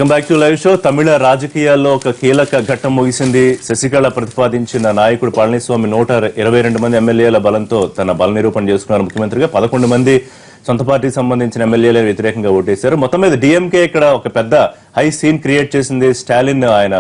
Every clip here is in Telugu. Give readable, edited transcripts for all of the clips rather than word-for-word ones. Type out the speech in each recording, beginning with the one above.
Back to live show. Tamil రాజకీయాల్లో ఒక కీలక ఘట్టం ముగిసింది. శశికళ ప్రతిపాదించిన నాయకుడు పళనిస్వామి 122 మంది ఎమ్మెల్యేల బలంతో తన బల నిరూపణ చేసుకున్నారు ముఖ్యమంత్రిగా. 11 మంది సొంత పార్టీకి సంబంధించిన ఎమ్మెల్యేలే వ్యతిరేకంగా ఓటేశారు. మొత్తం మీద డిఎంకే ఇక్కడ ఒక పెద్ద హై సీన్ క్రియేట్ చేసింది. స్టాలిన్ ఆయన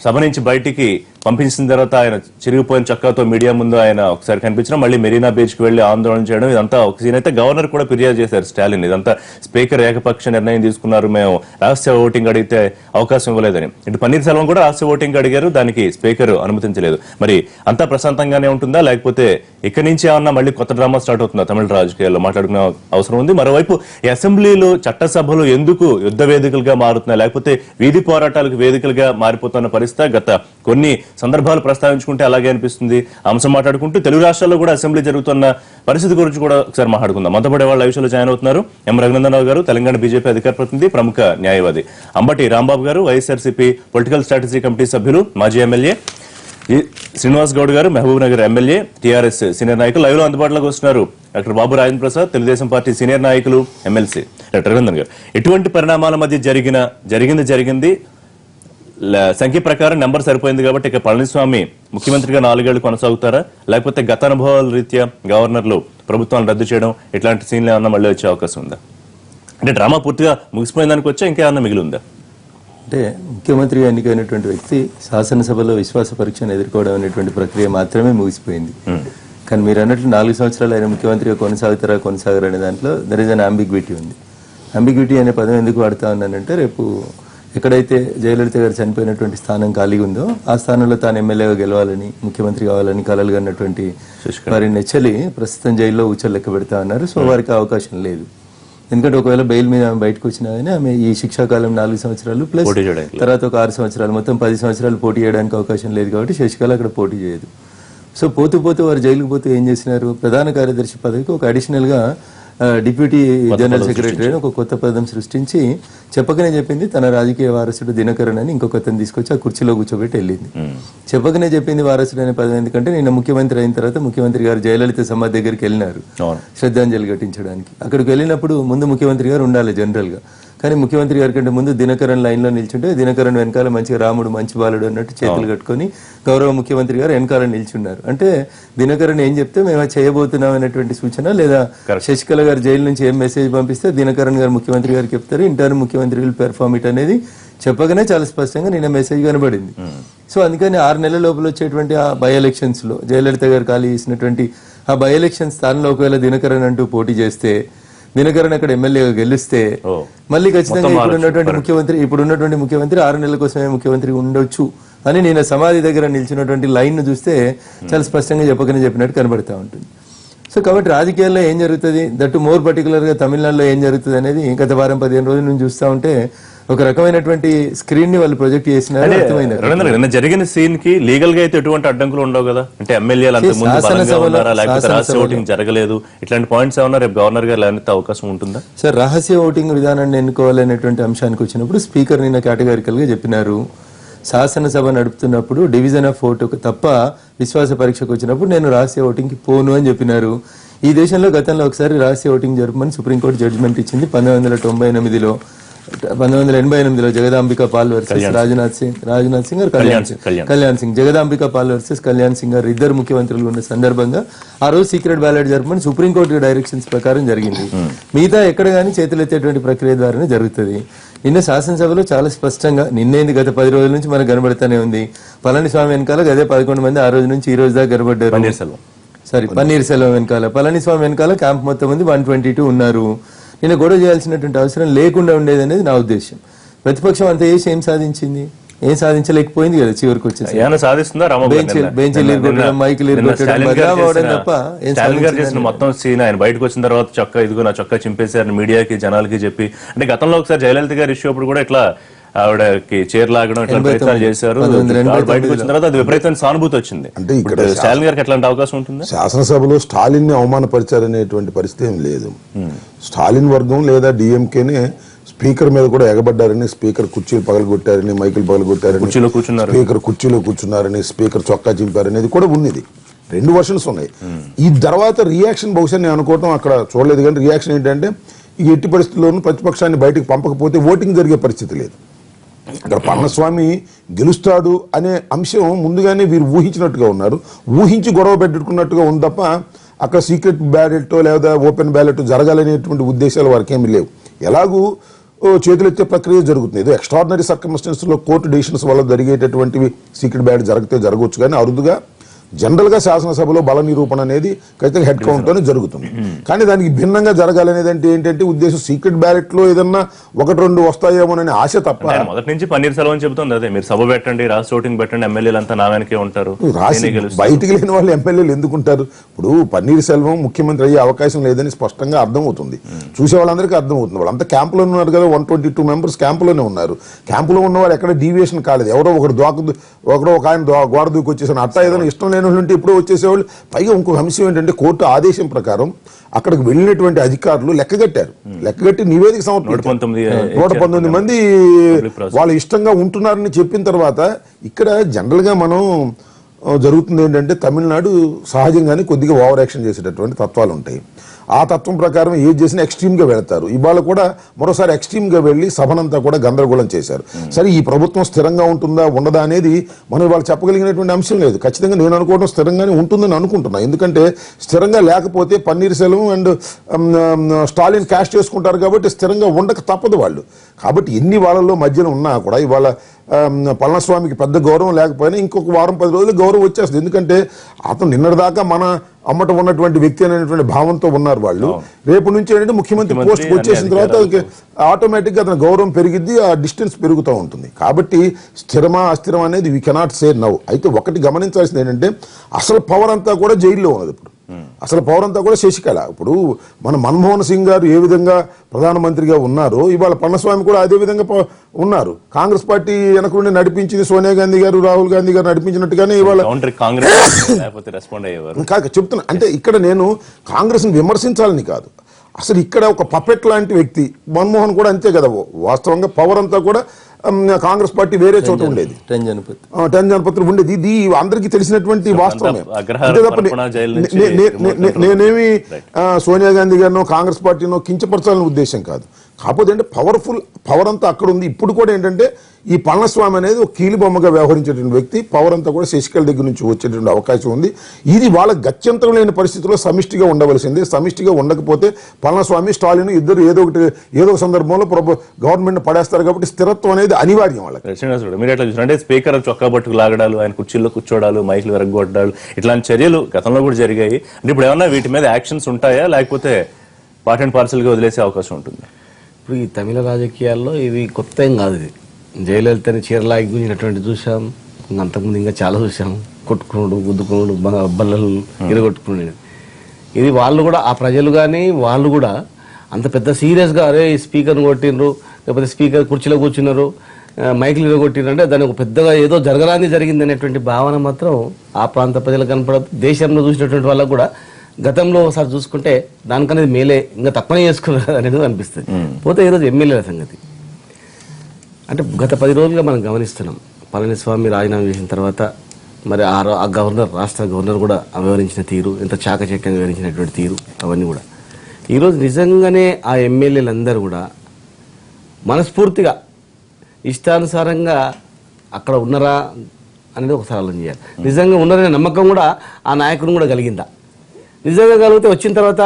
సభ నుంచి బయటికి పంపించిన తర్వాత ఆయన చిరిగిపోయిన చొక్కాతో మీడియా ముందు ఆయన ఒకసారి కనిపించడం, మళ్ళీ మెరీనా బీచ్ కి వెళ్లి ఆందోళన చేయడం, ఇదంతా ఒక సీన్. అయితే గవర్నర్ కూడా ఫిర్యాదు చేశారు స్టాలిన్, ఇదంతా స్పీకర్ ఏకపక్ష నిర్ణయం తీసుకున్నారు, మేము రహస్య ఓటింగ్ అడిగితే అవకాశం ఇవ్వలేదని. ఇటు పన్నీర్ సెల్వం కూడా రహస్య ఓటింగ్ అడిగారు, దానికి స్పీకర్ అనుమతించలేదు. మరి అంతా ప్రశాంతంగానే ఉంటుందా, లేకపోతే ఇక్కడి నుంచి ఏమన్నా మళ్ళీ కొత్త డ్రామా స్టార్ట్ అవుతుందా తమిళ రాజకీయాల్లో మాట్లాడుకునే అవసరం ఉంది. మరోవైపు అసెంబ్లీలు చట్టసభలు ఎందుకు యుద్ధ వేదికలుగా మారుతున్నాయి, లేకపోతే వీధి పోరాటాలకు వేదికలుగా మారిపోతున్న పరిస్థితి గత కొన్ని సందర్భాలు ప్రస్తావించుకుంటే అలాగే అనిపిస్తుంది. అంశం మాట్లాడుకుంటూ తెలుగు రాష్ట్రాల్లో కూడా అసెంబ్లీ జరుగుతున్న పరిస్థితి గురించి కూడా ఒకసారి మాట్లాడుకుందాం. మనతో పాటు వాళ్ళ విషయంలో జాయిన్ అవుతున్నారు ఎం రఘునందనరావు గారు, తెలంగాణ బీజేపీ అధికార ప్రతినిధి, ప్రముఖ న్యాయవాది. అంబటి రాంబాబు గారు, వైఎస్ఆర్సీపీ పొలిటికల్ స్ట్రాటజీ కమిటీ సభ్యులు, మాజీ ఎమ్మెల్యే. శ్రీనివాస్ గౌడ్ గారు, Mahabubnagar MLA, TRS senior నాయకులు. లైవ్ లో అందుబాటులోకి వస్తున్నారు doctor Babu Rajendra Prasad, Telugu Desam party senior నాయకులు, ఎమ్మెల్సీ. డాక్టర్ రఘునందన్ గారు, ఎటువంటి పరిణామాల మధ్య జరిగింది సంఖ్య ప్రకారం నెంబర్ సరిపోయింది కాబట్టి ఇక పళనిస్వామి ముఖ్యమంత్రిగా 4 ఏళ్లు కొనసాగుతారా, లేకపోతే గత అనుభవాల రీత్యా గవర్నర్లు ప్రభుత్వాన్ని రద్దు చేయడం ఇట్లాంటి సీన్లు ఏమన్నా మళ్ళీ వచ్చే అవకాశం ఉందా? అంటే డ్రామా పూర్తిగా ముగిసిపోయిందానికి వచ్చా ఇంకేమన్నా మిగిలి ఉందా? అంటే ముఖ్యమంత్రిగా ఎన్నికైనటువంటి వ్యక్తి శాసనసభలో విశ్వాస పరీక్షను ఎదుర్కోవడం అనేటువంటి ప్రక్రియ మాత్రమే ముగిసిపోయింది. కానీ మీరు అన్నట్లు 4 సంవత్సరాలు ఆయన ముఖ్యమంత్రిగా కొనసాగరా అనే దాంట్లో దర్ ఇస్ అన్ అంబిగ్విటీ ఉంది. అంబిగ్విటీ అనే పదం ఎందుకు వాడుతా ఉన్నానంటే, రేపు ఎక్కడైతే జయలలిత గారు చనిపోయినటువంటి స్థానం ఖాళీగా ఉందో ఆ స్థానంలో తాను ఎమ్మెల్యేగా గెలవాలని, ముఖ్యమంత్రి కావాలని కలలు కన్నటువంటి వారి నెచ్చలి ప్రస్తుతం జైల్లో ఊచలు లెక్క పెడతా ఉన్నారు. సో వారికి అవకాశం లేదు. ఎందుకంటే ఒకవేళ బెయిల్ మీద ఆమె బయటకు వచ్చినా కానీ ఆమె ఈ శిక్షాకాలం 4 సంవత్సరాలు ప్లస్ తర్వాత ఒక 6 సంవత్సరాలు, మొత్తం 10 సంవత్సరాలు పోటీ చేయడానికి అవకాశం లేదు. కాబట్టి శశికళ అక్కడ పోటీ చేయదు. సో పోతూ వారు జైలుకు పోతూ ఏం చేసినారు, ప్రధాన కార్యదర్శి పదవికి ఒక అడిషనల్ గా డిప్యూటీ జనరల్ సెక్రటరీ అని ఒక కొత్త పదం సృష్టించి చెప్పకనే చెప్పింది తన రాజకీయ వారసుడు దినకరన్ అని ఇంకొకతను తీసుకొచ్చి ఆ కుర్చీలో కూర్చోబెట్టి వెళ్ళింది. చెప్పకనే చెప్పింది వారసుడు అనే పదం ఎందుకంటే నిన్న ముఖ్యమంత్రి అయిన తర్వాత ముఖ్యమంత్రి గారు జయలలిత సమాధి దగ్గరికి వెళ్ళినారు శ్రద్ధాంజలి ఘటించడానికి. అక్కడికి వెళ్ళినప్పుడు ముందు ముఖ్యమంత్రి గారు ఉండాలి జనరల్ గా, కానీ ముఖ్యమంత్రి గారి కంటే ముందు దినకరన్ లైన్ లో నిల్చుంటే దినకరన్ వెనకాల మంచిగా రాముడు మంచి బాలుడు అన్నట్టు చేతులు కట్టుకొని గౌరవ ముఖ్యమంత్రి గారు వెనకాల నిల్చున్నారు. అంటే దినకరన్ ఏం చెప్తే మేము చేయబోతున్నాం అనేటువంటి సూచన, లేదా శశికళ గారు జైలు నుంచి ఏం మెసేజ్ పంపిస్తే దినకరన్ గారు ముఖ్యమంత్రి గారికి చెప్తారు, ఇంటర్ ముఖ్యమంత్రి విల్ పెర్ఫార్మ్ ఇట్ అనేది చెప్పగానే చాలా స్పష్టంగా నిన్న మెసేజ్ కనబడింది. సో అందుకని 6 నెలల లోపల వచ్చేటువంటి ఆ బై ఎలక్షన్స్ లో జయలలిత గారు ఖాళీ చేసినటువంటి ఆ బై ఎలక్షన్ స్థానంలో ఒకవేళ దినకరన్ అంటూ పోటీ చేస్తే, దినకరన్ అక్కడ ఎమ్మెల్యేగా గెలిస్తే మళ్ళీ ఖచ్చితంగా ఇప్పుడున్నటువంటి ముఖ్యమంత్రి 6 నెలల కోసమే ముఖ్యమంత్రి ఉండొచ్చు అని నేను సమాధి దగ్గర నిలిచినటువంటి లైన్ ను చూస్తే చాలా స్పష్టంగా చెప్పినట్టు కనబడతా ఉంటుంది. సో కాబట్టి రాజకీయాల్లో ఏం జరుగుతుంది, దట్టు మోర్ పర్టికులర్ గా తమిళనాడులో ఏం జరుగుతుంది అనేది గత వారం 15 రోజుల నుంచి చూస్తా ఉంటే ఒక రకమైనటువంటి స్క్రీన్ ని వాళ్ళు ప్రొజెక్ట్ చేసినారు. అర్థమైంది. జరిగిన సీన్ కి లీగల్ గా అయితే ఎటువంటి అడ్డంకులు ఉండవు కదా, అంటే ఎమ్మెల్యేలు రహస్య ఓటింగ్ జరగలేదు, ఇట్లాంటి పాయింట్స్ ఏమన్నా రేపు గవర్నర్ గారు లేనంత అవకాశం ఉంటుందా? సార్, రహస్య ఓటింగ్ విధానాన్ని ఎన్నుకోవాలనేటువంటి అంశానికి వచ్చినప్పుడు స్పీకర్ నిన్న కేటగారికల్ గా చెప్పినారు, శాసనసభ నడుపుతున్నప్పుడు డివిజన్ ఆఫ్ ఓటు తప్ప విశ్వాస పరీక్షకు వచ్చినప్పుడు నేను రహస్య ఓటింగ్ కి పోను అని చెప్పినారు. ఈ దేశంలో గతంలో ఒకసారి రహస్య ఓటింగ్ జరపమని సుప్రీంకోర్టు జడ్జిమెంట్ ఇచ్చింది 1988లో జగదాంబికా పాల్ వర్సెస్ రాజ్నాథ్ సింగ్ కళ్యాణ్ సింగ్. జగదాంబికా పాల్ వర్సెస్ కళ్యాణ్ సింగ్ గారు ఇద్దరు ముఖ్యమంత్రులు ఉన్న సందర్భంగా ఆ రోజు సీక్రెట్ బ్యాలెట్ జరపమని సుప్రీంకోర్టు డైరెక్షన్స్ ప్రకారం జరిగింది. మిగతా ఎక్కడ గానీ చేతులెత్తేటువంటి ప్రక్రియ ద్వారానే జరుగుతుంది. నిన్న శాసనసభలో చాలా స్పష్టంగా, నిన్నేంది గత 10 రోజుల నుంచి మనకు కనబడుతూనే ఉంది, పళనిస్వామి వెనకాల గదే 11 మంది ఆ రోజు నుంచి ఈ రోజు దాకా కనబడ్డారు. పన్నీర్ సెల్వం వెనకాల, పళనిస్వామి వెనకాల క్యాంప్ మొత్తం మంది 122 ఉన్నారు. నిన్న గొడవ చేయాల్సినటువంటి అవసరం లేకుండా ఉండేది అనేది నా ఉద్దేశం. ప్రతిపక్షం అంత చేసి ఏం సాధించింది? ఏం సాధించలేకపోయింది కదా చివరికి వచ్చేసి. మొత్తం సీన్ ఆయన బయటకు వచ్చిన తర్వాత చొక్కా చింపేశారు మీడియాకి జనాలకి చెప్పి, అంటే గతంలో ఒకసారి జయలలిత గారి ఇష్యూ అప్పుడు కూడా ఇట్లా ఆవిడకి చీర లాగడం ఇట్లా ప్రయత్నాలు చేశారు. బయటకు వచ్చిన తర్వాత అది విపరీతమైన సానుభూతి వచ్చింది. అంటే ఇక్కడ స్టాలిన్ గారికి ఎట్లాంటి అవకాశం ఉంటుంది? శాసనసభలో స్టాలిన్ ని అవమానపరిచారనేటువంటి పరిస్థితి ఏం లేదు. స్టాలిన్ వర్గం లేదా డిఎంకేనే స్పీకర్ మీద కూడా ఎగబడ్డారని, స్పీకర్ కుర్చీలు పగలగొట్టారని, మైకులు పగలగొట్టారని, స్పీకర్ కుర్చీలో కూర్చున్నారని, స్పీకర్ చొక్కా చింపారనేది కూడా ఉన్నది. 2 వర్షన్స్ ఉన్నాయి. ఈ తర్వాత రియాక్షన్ బహుశా నేను అనుకోవటం అక్కడ చూడలేదు, కానీ రియాక్షన్ ఏంటంటే ఈ ఎట్టి పరిస్థితుల్లోనూ ప్రతిపక్షాన్ని బయటకు పంపకపోతే ఓటింగ్ జరిగే పరిస్థితి లేదు. అక్కడ పళనిస్వామి గెలుస్తాడు అనే అంశం ముందుగానే వీరు ఊహించినట్టుగా ఉన్నారు, ఊహించి గొడవ పెట్టుకున్నట్టుగా ఉంది తప్ప అక్కడ సీక్రెట్ బ్యాలెట్ లేదా ఓపెన్ బ్యాలెట్ జరగాలనేటువంటి ఉద్దేశాలు వారికి ఏమీ లేవు. ఎలాగూ చేతులెత్తే ప్రక్రియ జరుగుతుంది. ఏదో ఎక్స్ట్రాడినరీ సర్కమ్స్టెన్స్లో కోర్టు డెసిషన్స్ వల్ల జరిగేటటువంటివి సీక్రెట్ బ్యాలెట్ జరిగితే జరగవచ్చు, కానీ అరుదుగా జనరల్ గా శాసనసభలో బల నిరూపణ అనేది ఖచ్చితంగా హెడ్ కౌంట్ తోనే జరుగుతుంది. కానీ దానికి భిన్నంగా జరగాలనేది అంటే ఏంటంటే ఉద్దేశం సీక్రెట్ బ్యాలెట్ లో ఏదన్నా 1-2 వస్తాయేమోననే ఆశ తప్ప. మొదటి నుంచి పన్నీర్ సెల్వం చెబుతుంది అదే, మీరు సభ పెట్టండి, రాష్ట్ర ఓటింగ్ పెట్టండి, ఎమ్మెల్యేలు అంతా నా వెనకే ఉంటారు, రాసి బయటికి లేని వాళ్ళు ఎమ్మెల్యేలు ఎందుకుంటారు? ఇప్పుడు పన్నీర్ సెల్వం ముఖ్యమంత్రి అయ్యే అవకాశం లేదని స్పష్టంగా అర్థమవుతుంది, చూసే వాళ్ళందరికీ అర్థమవుతుంది. వాళ్ళంతా క్యాంపులో ఉన్నారు కదా, 122 మెంబర్స్ క్యాంపులోనే ఉన్నారు. క్యాంపులో ఉన్నవారు ఎక్కడ డీవియేషన్ కాలేదు. ఎవరో ఒకడు ఒక ఆయన గోడ దూకి వచ్చేసాను అట్టా ఏదైనా ఇష్టం లేని ఉంటే ఇప్పుడు వచ్చేసేవాళ్ళు. పైగా ఇంకొక అంశం ఏంటంటే కోర్టు ఆదేశం ప్రకారం అక్కడికి వెళ్ళినటువంటి అధికారులు లెక్కగట్టి నివేదిక సమర్పించారు. 119 మంది వాళ్ళు ఇష్టంగా ఉంటున్నారని చెప్పిన తర్వాత ఇక్కడ జనరల్ గా మనం జరుగుతుంది ఏంటంటే తమిళనాడు సహజంగానే కొద్దిగా ఓవర్ యాక్షన్ చేసేటటువంటి తత్వాలు ఉంటాయి. ఆ తత్వం ప్రకారం ఏది చేసినా ఎక్స్ట్రీమ్ గా వెళతారు. ఇవాళ కూడా మరోసారి ఎక్స్ట్రీమ్ గా వెళ్లి సభనంతా కూడా గందరగోళం చేశారు. సరే, ఈ ప్రభుత్వం స్థిరంగా ఉంటుందా ఉండదా అనేది మనం ఇవాళ చెప్పగలిగినటువంటి అంశం లేదు. ఖచ్చితంగా నేను అనుకోవడం స్థిరంగానే ఉంటుందని అనుకుంటున్నా. ఎందుకంటే స్థిరంగా లేకపోతే పన్నీర్ సెల్వం అండ్ స్టాలిన్ క్యాష్ చేసుకుంటారు కాబట్టి స్థిరంగా ఉండక తప్పదు వాళ్ళు. కాబట్టి ఎన్ని వాళ్ళలో మధ్యన ఉన్నా కూడా ఇవాళ పళనిస్వామికి పెద్ద గౌరవం లేకపోయినా ఇంకొక 1-10 రోజులు గౌరవం వచ్చేస్తుంది. ఎందుకంటే అతను నిన్నటిదాకా మన అమ్మట ఉన్నటువంటి వ్యక్తి అనేటువంటి భావంతో ఉన్నారు వాళ్ళు. రేపు నుంచి ఏంటంటే ముఖ్యమంత్రి పోస్ట్ వచ్చేసిన తర్వాత ఆటోమేటిక్ గా అతని గౌరవం పెరిగిద్ది, ఆ డిస్టెన్స్ పెరుగుతూ ఉంటుంది. కాబట్టి స్థిరమా అస్థిరం అనేది వీ కెనాట్ సే నౌ. అయితే ఒకటి గమనించాల్సింది ఏంటంటే అసలు పవర్ అంతా కూడా జైల్లో ఉన్నది. ఇప్పుడు అసలు పవర్ అంతా కూడా శశికళ. ఇప్పుడు మన మన్మోహన్ సింగ్ గారు ఏ విధంగా ప్రధానమంత్రిగా ఉన్నారో ఇవాళ పళనిస్వామి కూడా అదే విధంగా ఉన్నారు. కాంగ్రెస్ పార్టీ వెనక నుండి నడిపించింది సోనియా గాంధీ గారు, రాహుల్ గాంధీ గారు నడిపించినట్టుగానే ఇవాళ చెప్తున్నా. అంటే ఇక్కడ నేను కాంగ్రెస్ ని విమర్శించాలని కాదు, అసలు ఇక్కడ ఒక పపెట్ లాంటి వ్యక్తి మన్మోహన్ కూడా అంతే కదా. వాస్తవంగా పవర్ అంతా కూడా కాంగ్రెస్ పార్టీ వేరే చోట ఉండేది, టెంజన్పత్రి ఉండేది. ఇది అందరికీ తెలిసినటువంటి వాస్తవమే. నేనేమి సోనియా గాంధీ గారినో కాంగ్రెస్ పార్టీనో కించపరచాలనే ఉద్దేశం కాదు. కాకపోతే అంటే పవర్ అంతా అక్కడ ఉంది. ఇప్పుడు కూడా ఏంటంటే ఈ పళనిస్వామి అనేది ఒక కీలుబొమ్మగా వ్యవహరించేటువంటి వ్యక్తి. పవర్ అంతా కూడా శశికళ దగ్గర నుంచి వచ్చేటువంటి అవకాశం ఉంది. ఇది వాళ్ళ గత్యంతరం లేని పరిస్థితుల్లో సమిష్టిగా ఉండవలసింది. సమిష్టిగా ఉండకపోతే పళనిస్వామి స్టాలిన్ ఇద్దరు ఏదో సందర్భంలో గవర్నమెంట్ పడేస్తారు. కాబట్టి స్థిరత్వం అనేది అనివార్యం వాళ్ళకి. మీరు ఎట్లా చూసారంటే స్పీకర్ చొక్కా పట్టుకు లాగడాలు, ఆయన కుర్చీల్లో కూర్చోడాలు, మైకులు విరగొట్టాలు, ఇట్లాంటి చర్యలు గతంలో కూడా జరిగాయి. అంటే ఇప్పుడు ఏమన్నా వీటి మీద యాక్షన్స్ ఉంటాయా, లేకపోతే పార్ట్ అండ్ పార్సల్ గా వదిలేసే అవకాశం ఉంటుంది? ఇప్పుడు ఈ తమిళ రాజకీయాల్లో ఇది కొత్త ఏం కాదు. ఇది జయలలితని చీరలాగి గుంజినటువంటి చూసాం, అంతకుముందు ఇంకా చాలా చూసాం. కొట్టుకున్నాడు, గుద్దుకున్నాడు, బల్లలు ఇరగొట్టుకున్నాడు. ఇది వాళ్ళు కూడా ఆ ప్రజలు కానీ వాళ్ళు కూడా అంత పెద్ద సీరియస్గా అరే ఈ స్పీకర్ని కొట్టినరు, లేకపోతే స్పీకర్ కుర్చీలో కూర్చున్నారు, మైకులు ఇరగొట్టినరు అంటే దానికి ఒక పెద్దగా ఏదో జరగరాని జరిగింది అనేటువంటి భావన మాత్రం ఆ ప్రాంత ప్రజలకు కనపడదు. దేశంలో చూసినటువంటి వాళ్ళకు కూడా గతంలో ఒకసారి చూసుకుంటే దానికనేది మేలే, ఇంకా తక్కువనే చేసుకున్నారు అనేది అనిపిస్తుంది. పోతే ఈరోజు ఎమ్మెల్యేల సంగతి అంటే గత 10 రోజులుగా మనం గమనిస్తున్నాం. పళనిస్వామి రాజీనామా చేసిన తర్వాత మరి ఆ గవర్నర్, రాష్ట్ర గవర్నర్ కూడా వ్యవహరించిన తీరు, ఎంత చాకచక్యంగా వివరించినటువంటి తీరు, అవన్నీ కూడా ఈరోజు నిజంగానే ఆ ఎమ్మెల్యేలందరూ కూడా మనస్ఫూర్తిగా ఇష్టానుసారంగా అక్కడ ఉన్నారా అనేది ఒకసారి ఆలోచన చేయాలి. నిజంగా ఉన్నారనే నమ్మకం కూడా ఆ నాయకుడు కూడా కలిగిందా? నిజంగా కలిగితే వచ్చిన తర్వాత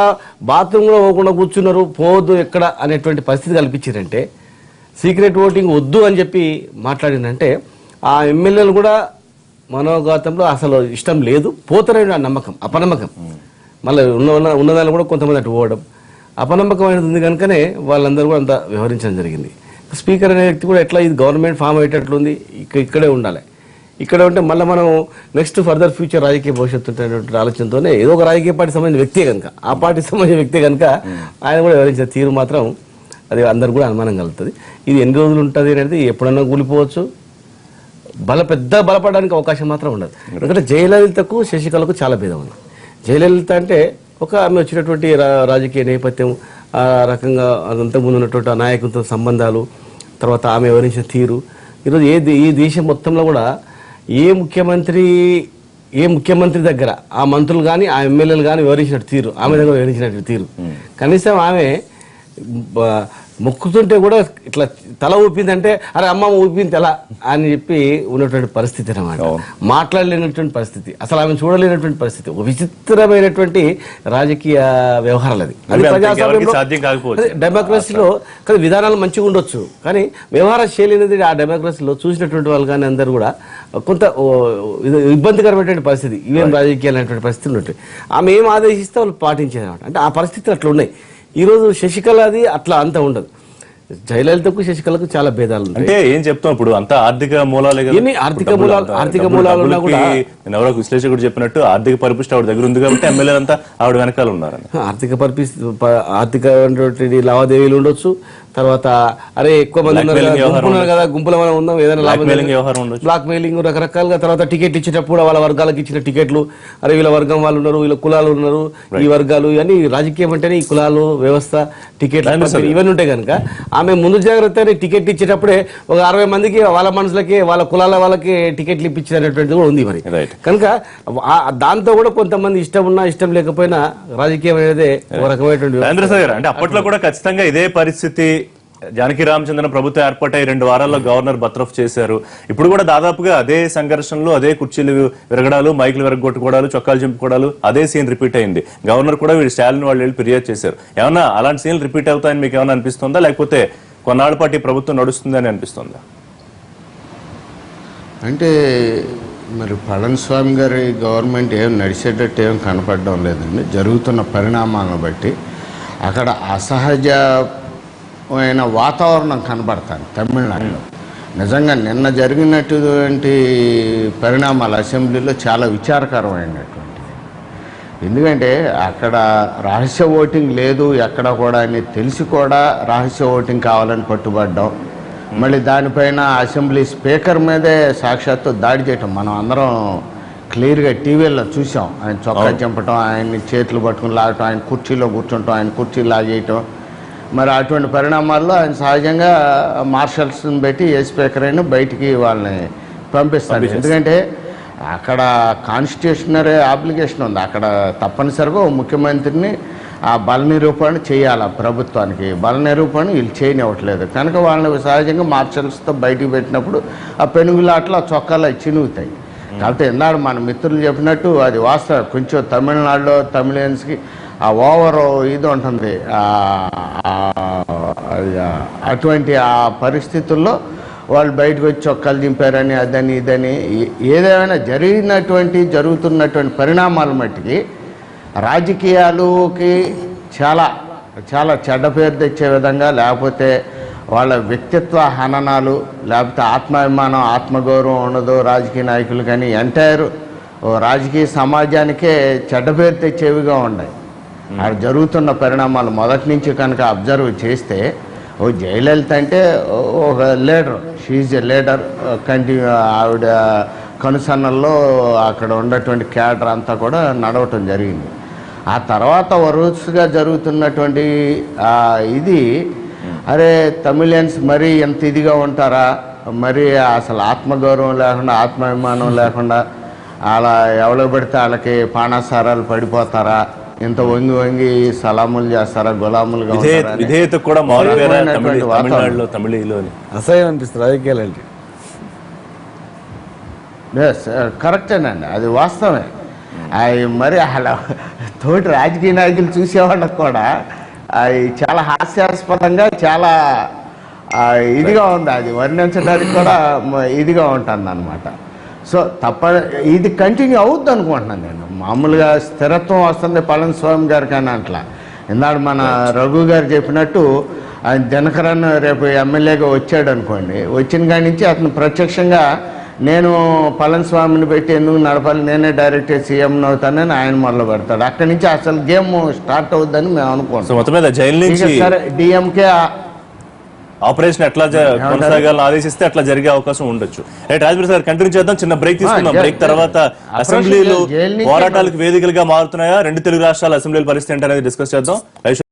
బాత్రూంలో పోకుండా కూర్చున్నారు, పోవద్దు ఎక్కడ అనేటువంటి పరిస్థితి కల్పించారంటే, సీక్రెట్ ఓటింగ్ వద్దు అని చెప్పి మాట్లాడిందంటే ఆ ఎమ్మెల్యేలు కూడా మనోఘాతంలో అసలు ఇష్టం లేదు, పోతారని ఆ నమ్మకం, అపనమ్మకం. మళ్ళీ ఉన్నదాన్ని కూడా కొంతమంది అటు పోవడం అపనమ్మకం అనేది ఉంది. కనుకనే వాళ్ళందరూ కూడా అంత వ్యవహరించడం జరిగింది. స్పీకర్ అనే వ్యక్తి కూడా ఎట్లా ఇది గవర్నమెంట్ ఫామ్ అయ్యేటట్లుంది, ఇక్కడే ఉండాలి. ఇక్కడ ఉంటే మళ్ళీ మనం నెక్స్ట్ ఫర్దర్ ఫ్యూచర్ రాజకీయ భవిష్యత్తు ఉంటున్నటువంటి ఆలోచనతోనే ఏదో ఒక రాజకీయ పార్టీ సంబంధించిన వ్యక్తే కనుక, ఆ పార్టీకి సంబంధించిన వ్యక్తే కనుక ఆయన కూడా వ్యవహరించిన తీరు మాత్రం అది అందరు కూడా అనుమానం కలుగుతుంది. ఇది ఎన్ని రోజులు ఉంటుంది అనేది ఎప్పుడన్నా కూలిపోవచ్చు, పెద్ద బలపడడానికి అవకాశం మాత్రం ఉండదు. ఎందుకంటే జయలలితకు శశికళకు చాలా భేదం ఉంది. జయలలిత అంటే ఒక ఆమె వచ్చినటువంటి రాజకీయ నేపథ్యం, ఆ రకంగా అంతకుముందు ఉన్నటువంటి నాయకులతో సంబంధాలు, తర్వాత ఆమె వ్యవహరించిన తీరు, ఈరోజు ఈ దేశం మొత్తంలో కూడా ఏ ముఖ్యమంత్రి దగ్గర ఆ మంత్రులు కానీ ఆ ఎమ్మెల్యేలు కానీ వివరించినట్టు తీరు, ఆమె దగ్గర వివరించినట్టు తీరు, కనీసం ఆమె మొక్కుతుంటే కూడా ఇట్లా తల ఊపిందంటే అరే అమ్మ ఊపింది తల అని చెప్పి ఉన్నటువంటి పరిస్థితి అన్నమాట. మాట్లాడలేనటువంటి పరిస్థితి, అసలు ఆమె చూడలేనటువంటి పరిస్థితి, ఒక విచిత్రమైనటువంటి రాజకీయ వ్యవహారాలు. అది సాధ్యం కాకపోవచ్చు. డెమోక్రసీలో కానీ విధానాలు మంచిగా ఉండొచ్చు, కానీ వ్యవహార శైలి అనేది ఆ డెమోక్రసీలో చూసినటువంటి వాళ్ళు కానీ అందరూ కూడా కొంత ఇబ్బందికరమైనటువంటి పరిస్థితి, ఇవేం రాజకీయాలు అనేటువంటి పరిస్థితులు ఉంటాయి. ఆమె ఏం ఆదేశిస్తే వాళ్ళు పాటించేది అనమాట. అంటే ఆ పరిస్థితులు అట్లా ఉన్నాయి. ఈరోజు శశికళది అట్లా అంత ఉండదు. జయలలితకు శశికళకు చాలా భేదాలు ఉంటాయి. అంటే ఏం చెప్తాం ఇప్పుడు అంతా ఆర్థిక మూలాలే కదా. ఆర్థిక మూలాలు ఉన్నా కూడా ఎవరో విశ్లేషకుడు చెప్పినట్టు ఆర్థిక పరిపుష్టి ఆవిడ దగ్గర ఉంది కాబట్టి ఎమ్మెల్యేలు అంతా ఆవిడ వెనకాల ఉన్నారని. ఆర్థిక లావాదేవీలు ఉండొచ్చు. తర్వాత అరే ఎక్కువ మంది ఉన్నారు కదా, గుంపుల మనం ఉందాం, ఏదైనా బ్లాక్ మెయిలింగ్ రకరకాలుగా. తర్వాత టికెట్ ఇచ్చేటప్పుడు వాళ్ళ వర్గాలకు ఇచ్చిన టికెట్లు, అరే వీళ్ళ వర్గం వాళ్ళు ఉన్నారు, వీళ్ళ కులాలు ఉన్నారు, ఈ వర్గాలు, ఇవన్నీ రాజకీయం అంటేనే ఈ కులాలు వ్యవస్థ, టికెట్లు ఇవన్నీ ఉంటాయి కనుక ఆమె ముందు జాగ్రత్త టికెట్ ఇచ్చేటప్పుడే ఒక 60 మందికి వాళ్ళ మనుషులకి వాళ్ళ కులాల వాళ్ళకి టికెట్లు ఇప్పించినటువంటిది కూడా ఉంది మరి. కనుక దాంతో కూడా కొంతమంది ఇష్టం ఉన్నా ఇష్టం లేకపోయినా రాజకీయం అనేది ఒక రకమైనటువంటి. అంటే అప్పట్లో కూడా ఖచ్చితంగా ఇదే పరిస్థితి. జానకి రామచంద్రన్ ప్రభుత్వం ఏర్పాటై 2 వారాల్లో గవర్నర్ బర్తరఫ్ చేశారు. ఇప్పుడు కూడా దాదాపుగా అదే సంఘర్షణలు, అదే కుర్చీలు విరగడాలు, మైకులు విరగొట్టుకోవడాలు, చొక్కాలు చింపుకోవడాలు, అదే సీన్ రిపీట్ అయింది. గవర్నర్ కూడా వీళ్ళు స్టాలిన్ వాళ్ళు వెళ్ళి ఫిర్యాదు చేశారు. ఏమన్నా అలాంటి సీన్లు రిపీట్ అవుతాయని మీకు ఏమైనా అనిపిస్తుందా, లేకపోతే కొన్నాళ్ళ పాటు ప్రభుత్వం నడుస్తుందని అనిపిస్తుందా? అంటే మరి పళనిస్వామి గారి గవర్నమెంట్ ఏం నడిచేటట్టు ఏం కనపడడం లేదండి. జరుగుతున్న పరిణామాలను బట్టి అక్కడ అసహజమైన వాతావరణం కనబడతాను తమిళనాడులో. నిజంగా నిన్న జరిగినటువంటి పరిణామాలు అసెంబ్లీలో చాలా విచారకరమైనటువంటిది. ఎందుకంటే అక్కడ రహస్య ఓటింగ్ లేదు ఎక్కడ కూడా అని తెలిసి కూడా రహస్య ఓటింగ్ కావాలని పట్టుబడ్డాం. మళ్ళీ దానిపైన అసెంబ్లీ స్పీకర్ మీదే సాక్షాత్తు దాడి చేయటం మనం అందరం క్లియర్గా టీవీలో చూసాం. ఆయన చొక్కా చంపటం, ఆయన్ని చేతులు పట్టుకుని లాగటం, ఆయన కుర్చీలో కూర్చుంటాం, ఆయన కుర్చీ లాగేయటం. మరి అటువంటి పరిణామాల్లో ఆయన సహజంగా మార్షల్స్ని పెట్టి ఏ స్పీకర్ అయినా బయటికి వాళ్ళని పంపిస్తాడు. ఎందుకంటే అక్కడ కాన్స్టిట్యూషనరీ అప్లికేషన్ ఉంది. అక్కడ తప్పనిసరిగా ముఖ్యమంత్రిని ఆ బల నిరూపణ చేయాలి. ప్రభుత్వానికి బల నిరూపణ వీళ్ళు చేయనివ్వట్లేదు కనుక వాళ్ళని సహజంగా మార్షల్స్తో బయటికి పెట్టినప్పుడు ఆ పెనుగులాట్లో చొక్కాలు చినుగుతాయి. కాబట్టి ఎన్నాడు మన మిత్రులు చెప్పినట్టు అది వాస్తవం. కొంచెం తమిళనాడులో తమిళియన్స్కి ఆ ఓవర్ ఇది ఉంటుంది. అటువంటి ఆ పరిస్థితుల్లో వాళ్ళు బయటకు వచ్చి చొక్కాలు దింపారని అదని ఇదని ఏదేమైనా జరుగుతున్నటువంటి పరిణామాల మట్టికి రాజకీయాలకి చాలా చాలా చెడ్డ పేరు తెచ్చే విధంగా, లేకపోతే వాళ్ళ వ్యక్తిత్వ హననాలు, లేకపోతే ఆత్మాభిమానం ఆత్మగౌరవం ఉండదు రాజకీయ నాయకులు, కానీ ఎంటైర్ రాజకీయ సమాజానికే చెడ్డ పేరు తెచ్చేవిగా ఉన్నాయి. అక్కడ జరుగుతున్న పరిణామాలు మొదటి నుంచి కనుక అబ్జర్వ్ చేస్తే ఓ జయలలిత అంటే ఒక లీడర్, షీఈ్ ఎ లీడర్. ఆవిడ కనుసన్నల్లో అక్కడ ఉన్నటువంటి క్యాడర్ అంతా కూడా నడవటం జరిగింది. ఆ తర్వాత వరుసగా జరుగుతున్నటువంటి ఇది అరే తమిళియన్స్ మరీ ఎంత ఇదిగా ఉంటారా, మరీ అసలు ఆత్మగౌరవం లేకుండా ఆత్మాభిమానం లేకుండా అలా ఎవరికి పడితే వాళ్ళకి పానాసారాలు పడిపోతారా, ఇంత వంగి వంగి సలాములు చేస్తారా, గులాములుగా అసహ్యం అనిపిస్తుంది రాజకీయాలు అంటే. కరెక్టేనండి, అది వాస్తవమే. అవి మరి అలా తోటి రాజకీయ నాయకులు చూసేవాళ్ళకి కూడా అవి చాలా హాస్యాస్పదంగా చాలా ఇదిగా ఉంది. అది వర్ణించడానికి కూడా ఇదిగా ఉంటుంది అన్నమాట. సో ఇది కంటిన్యూ అవుద్ది అనుకుంటున్నాను నేను. మామూలుగా స్థిరత్వం వస్తుంది పళనిస్వామి గారికి అని అట్లా. ఇందాడు మన రఘు గారు చెప్పినట్టు ఆయన దినకరన్ రేపు ఎమ్మెల్యేగా వచ్చాడు అనుకోండి, వచ్చిన కాడి నుంచి అతను ప్రత్యక్షంగా నేను పళనిస్వామిని పెట్టి ఎందుకు నడపాలి, నేనే డైరెక్ట్ సీఎం అవుతానని ఆయన మొదలు పెడతాడు. అక్కడి నుంచి అసలు గేమ్ స్టార్ట్ అవుద్దని మేము అనుకుంటాం. సరే డిఎంకే ఆపరేషన్ ఎట్లా కొనసాగాలని ఆదేశిస్తే అట్లా జరిగే అవకాశం ఉండొచ్చు. రైట్ రాజేంద్ర సార్, కంటిన్యూ చేద్దాం. చిన్న బ్రేక్ తీసుకుందాం. బ్రేక్ తర్వాత అసెంబ్లీలు పోరాటాలకు వేదికలుగా మారుతున్నాయా, 2 తెలుగు రాష్ట్రాల అసెంబ్లీల పరిస్థితి ఏంటనేది డిస్కస్ చేద్దాం.